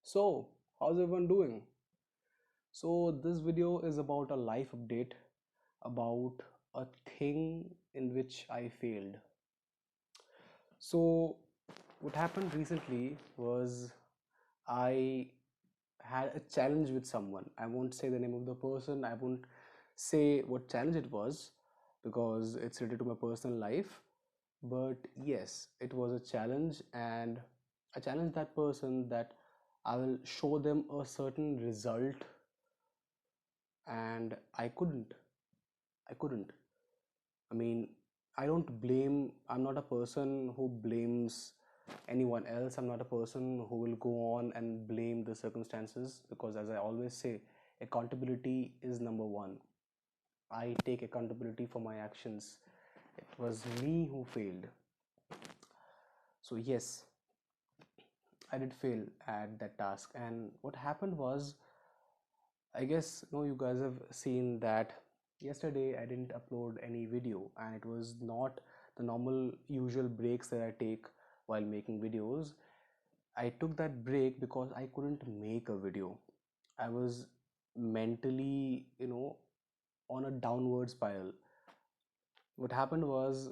So, how's everyone doing? So, this video is about a life update about a thing in which I failed. So, what happened recently was I had a challenge with someone. I won't say the name of the person, I won't say what challenge it was because it's related to my personal life. But yes, it was a challenge, and I challenged that person that I will show them a certain result, and I couldn't. I mean, I don't blame, I'm not a person who blames anyone else. I'm not a person who will go on and blame the circumstances, because as I always say, accountability is number one. I take accountability for my actions. It was me who failed. So yes, I did fail at that task. And what happened was, I guess you guys have seen that yesterday I didn't upload any video, and it was not the normal usual breaks that I take while making videos. I took that break because I couldn't make a video. I was mentally, on a downward spiral. What happened was,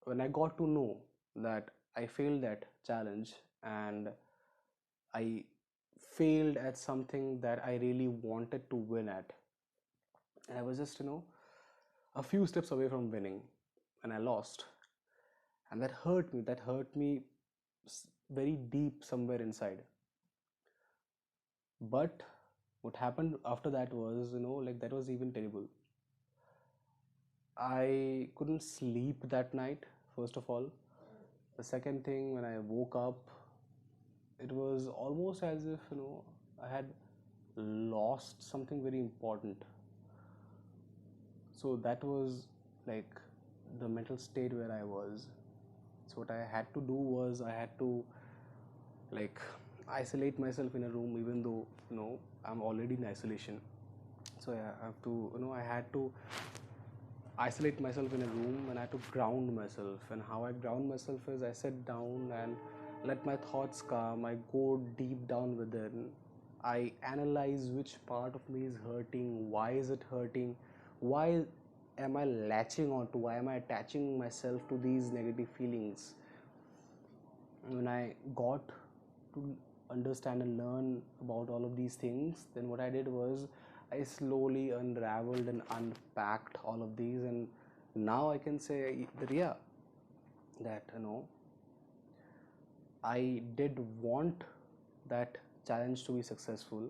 when I got to know that I failed that challenge, and I failed at something that I really wanted to win at, and I was just, a few steps away from winning, and I lost. And that hurt me. That hurt me very deep somewhere inside. But what happened after that was, like, that was even terrible. I couldn't sleep that night, first of all. The second thing, when I woke up, it was almost as if, I had lost something very important. So that was like the mental state where I was. So what I had to do was, I had to, like, isolate myself in a room, even though I'm already in isolation. So I have to, I had to isolate myself in a room, and I had to ground myself. And how I ground myself is, I sit down and let my thoughts calm. I go deep down within. I analyze which part of me is hurting, why is it hurting, why am I latching onto, why am I attaching myself to these negative feelings. When I got to understand and learn about all of these things, then what I did was, I slowly unraveled and unpacked all of these. And now I can say that, yeah, that I did want that challenge to be successful.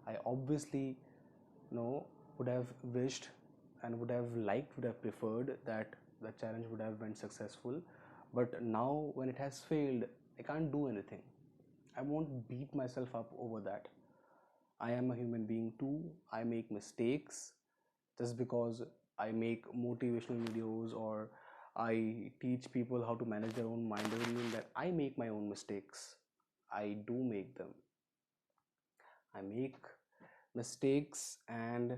I obviously would have wished and would have liked, would have preferred that the challenge would have been successful. But now when it has failed, I can't do anything. I won't beat myself up over that. I am a human being too. I make mistakes. Just because I make motivational videos or I teach people how to manage their own mind doesn't mean that I make my own mistakes. I do make them. I make mistakes, and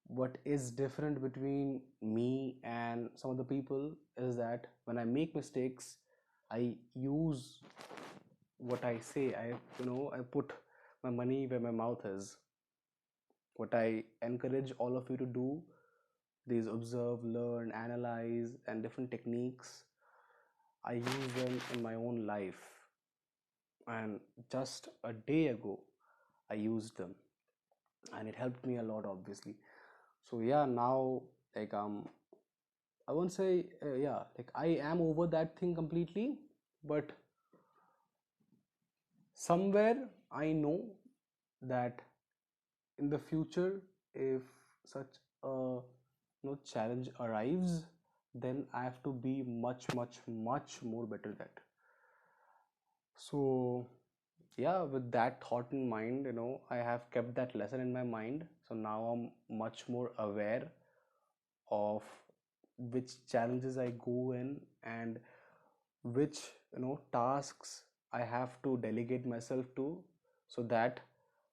what is different between me and some of the people is that when I make mistakes, I use what I say. I put my money where my mouth is. What I encourage all of you to do, these observe, learn, analyze, and different techniques. I use them in my own life, and just a day ago, I used them, and it helped me a lot, obviously. So yeah, now, like, I won't say, yeah, like, I am over that thing completely, but somewhere I know that in the future, if such a challenge arrives, then I have to be much, much, much more better at. So yeah, with that thought in mind, I have kept that lesson in my mind. So now I'm much more aware of which challenges I go in, and which tasks I have to delegate myself to, so that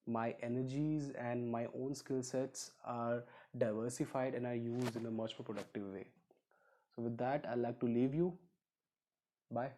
my energies and my own skill sets are diversified and are used in a much more productive way. So with that, I'd like to leave you. Bye.